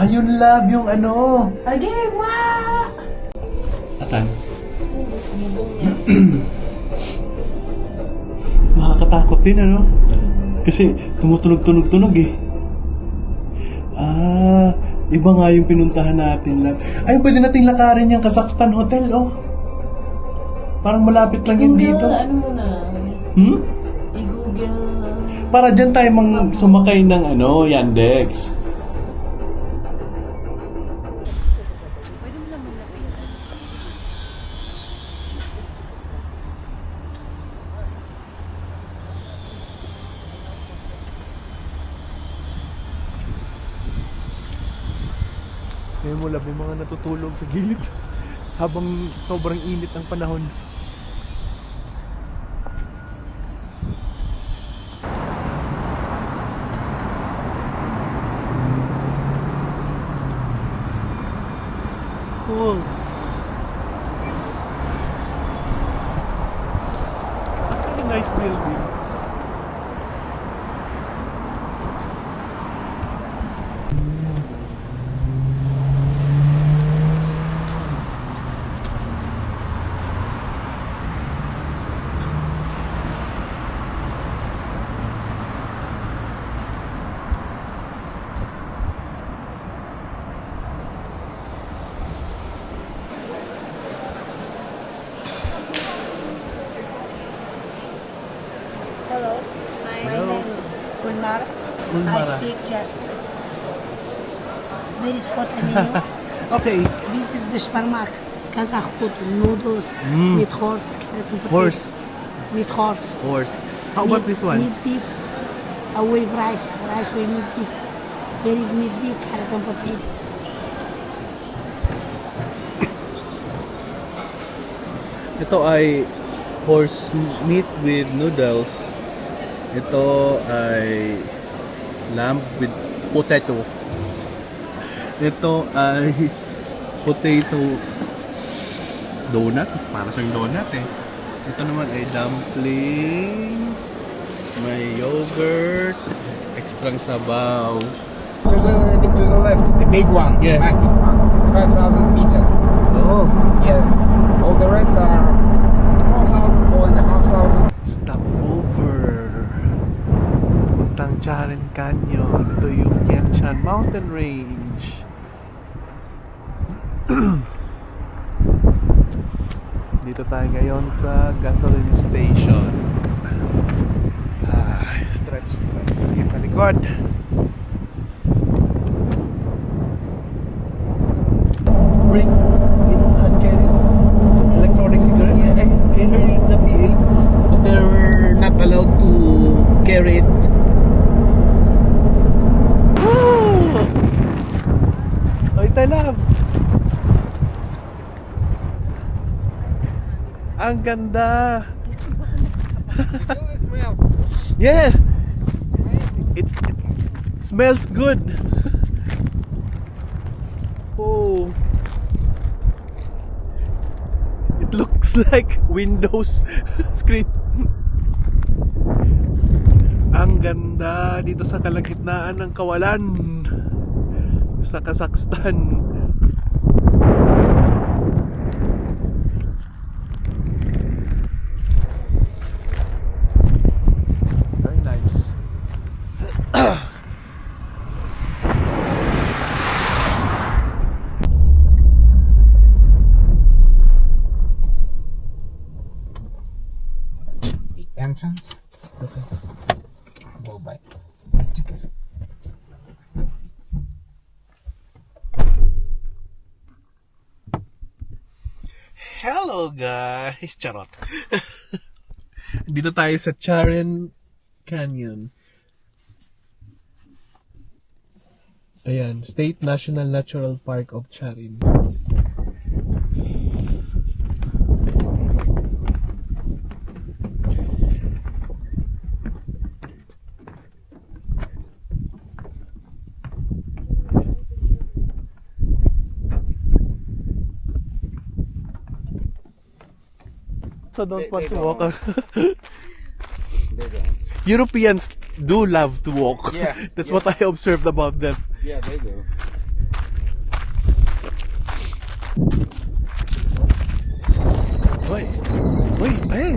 Ayun love yung ano. Again, wow! Asan? Sinubong niya. Nakakatakot din ano? Kasi tumutunog-tunog-tunog eh. Iba nga yung pinuntahan natin love. Ay, pwede nating lakarin yung Kazakhstan Hotel oh. Parang malapit lang yun dito. Ano mo na? I-Google. Para dyan tayo sumakay ng ano, Yandex. Pwede mo naman lapitan. Ngayon mo love, may mga natutulog sa gilid habang sobrang init ang panahon. Cool. Actually, nice building. Hello. My name is Gulmar. I speak just very Scott Anino. Okay. This is Bishmarmak. Kazakh food, noodles, meat horse, carrot and potato. Horse. Meat horse. Horse. How about this one? Meat beef. With rice. Rice with meat beef. There is meat beef, carrot and potato. Ito ay horse meat with noodles. Ito ay lamb with potato. Ito ay potato donut. Para siyang donut eh. Ito naman ay dumpling. May yogurt. Extrang sabaw. To the left, the big one, Yes. massive one. It's 5,000 meters. Oh. Yeah. All the rest are 4,000, 4,500. Stop over. Puntang Charen Canyon. Ito yung Tian Shan Mountain Range. Dito tayo ngayon sa gasoline station. Stretch. Sige sa likod. Bring in hand carry electronic cigarettes. I heard in the PA that they're not allowed to carry it. Woo! Ay, talam! Ang ganda! Smell. Yeah! It smells good! Oh! It looks like Windows screen. Ang ganda dito sa kalagitnaan ng kawalan sa Kazakhstan. Very nice. The entrance. Okay. Go by. Hello guys! Charot! Dito tayo sa Charen Canyon. Ayan, State National Natural Park of Charen. So don't want to walk. They don't. Europeans do love to walk. Yeah, That's yeah. what I observed about them. Yeah, they do. Uy! Uy! Ayun!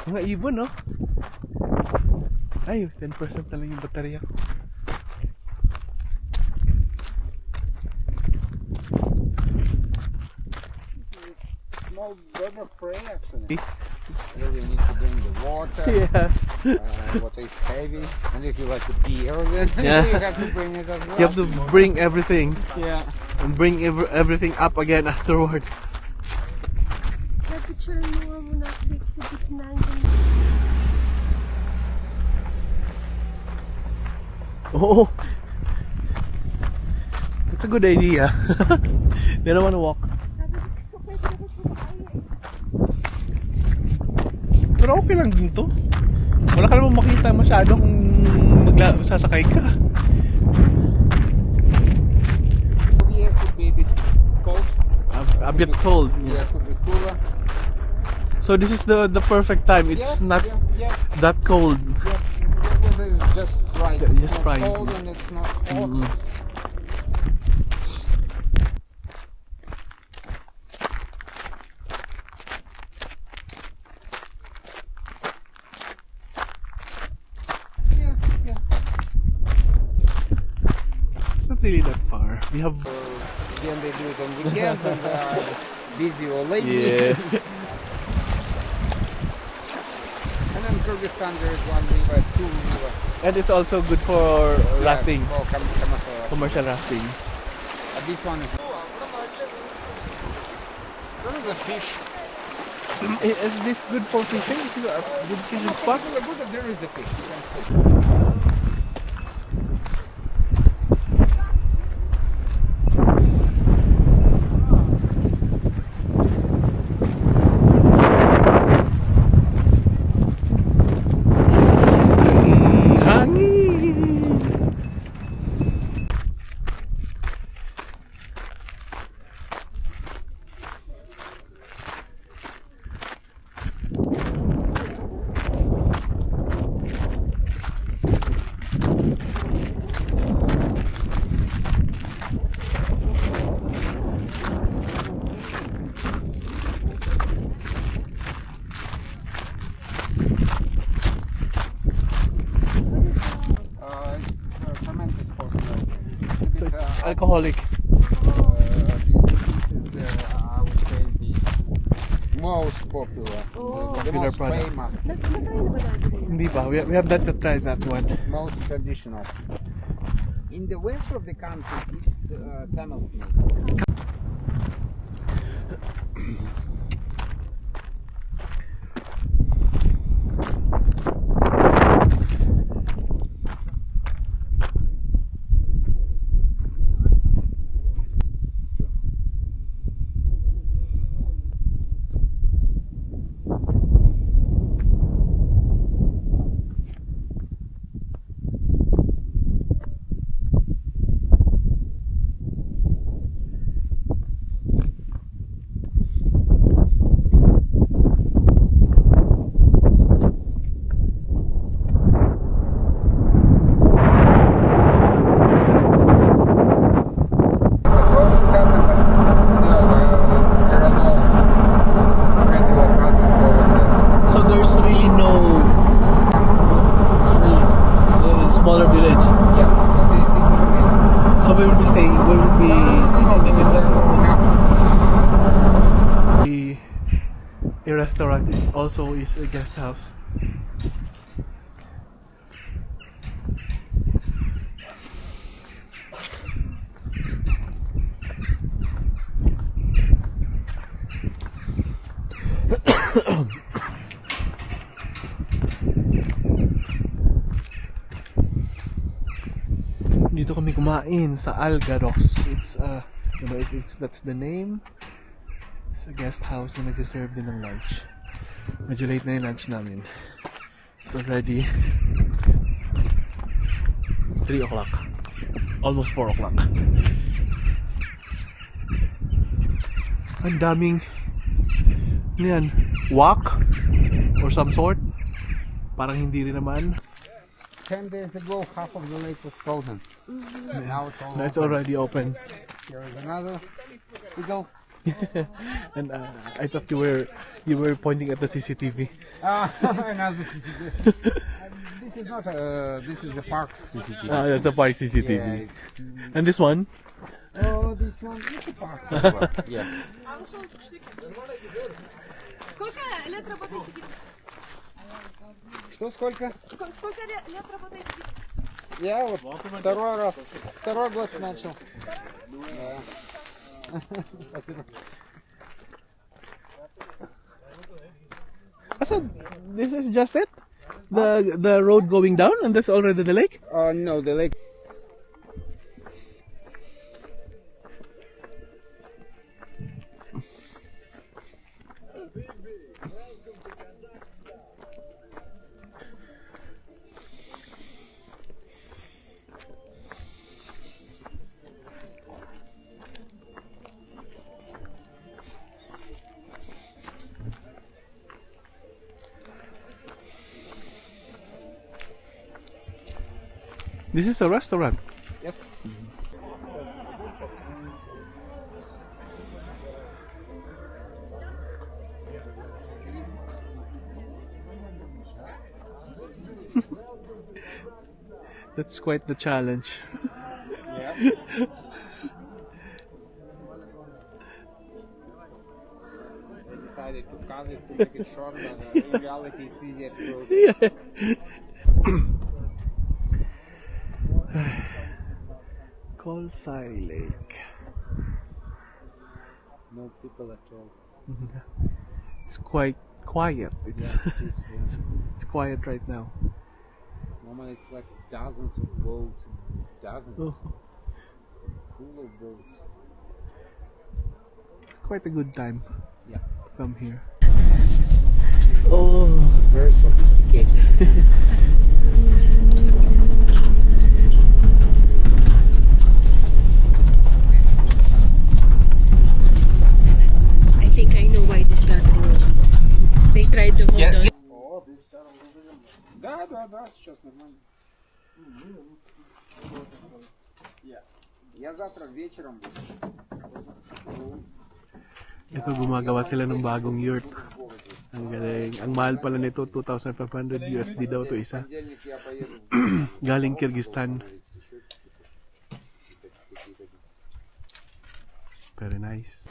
Mga ibon, no? Ay, 10% na lang yung baterya ko. Small rubber prey actually. Still you need to bring the water. Yeah. Water is heavy. And if you like to beer, then Yeah. you have to bring it as well. You have to bring everything Yeah. and bring everything up again afterwards. Na-picture mo nga muna Alex sa gitna. Oh, that's a good idea. They don't want to walk. Pero okay lang din to. Wala ka naman makita masyado kung sasakay ka. Here could be a bit cold. A bit cold. Yeah, could be cooler. So this is the perfect time. It's not Yeah. that cold. Yeah. Well, it's just right. Just It's not right. cold and it's not hot. Mm. Yeah, yeah. It's not really that far. We have Again, they do it on weekends and they are busy or late. yeah. And then Kyrgyzstan there is one river, two rivers. And it's also good for rafting, Yeah, oh, Kamasora. commercial rafting. This one is. What is the fish? Is this good for fishing? Is it a good fishing spot? There is a fish. You can fish. Hangin! It's fermented porcelain. So it's alcoholic. This is, I would say, the most popular, the Popular most product. famous, Nag-try na ba natin? Hindi pa. We have not tried that one. most traditional. In the west of the country, it's camel's milk. Supposed to happen, but no, there are no regular buses going there. So there's really no 1, 2, 3. smaller village. Yeah, but this is the main. So we will be staying. We will be. This is a restaurant. It also is a guest house. Dito kami kumain sa Algaros. It's you know, it's that's the name. It's a guest house na nagsiserve din ng lunch. Medyo late na yung lunch namin. It's already 3 o'clock. Almost 4 o'clock. Ang daming ano yan, wok or some sort. Parang hindi rin naman. 10 days ago, half of the lake was frozen. Now it's all No, it's open. already open. Here is another. We go. And I thought you were pointing at the CCTV. No, this is not this is the park's CCTV. That's a park CCTV. Yeah, And this one? oh, this one is the park's as well. Yeah. Сколько лет работаете? Что, сколько? Сколько лет работаете? Я вот второй год начал. Да. Спасибо. So this is just it? The road going down and that's already the lake? No, the lake. This is a restaurant. Yes. That's quite the challenge. Yeah. I decided to cut it to make it short, but in reality it's easier to go. Yeah. Kolsai Lake. No people at all. It's quite quiet. It's Yeah, it is, yeah. it's quiet right now. Normally it's like dozens of boats, dozens, Oh, full of boats. it's quite a good time Yeah. to come here. Oh, It's very sophisticated. I think I know why this got wrong. They tried to hold on. Да, сейчас нормально. Я завтра вечером буду. ito gumagawa sila ng bagong yurt. Ang galing. Ang mahal pala nito, 2,500 USD daw to isa. В понедельник я поеду. Galing Kyrgyzstan. Very nice.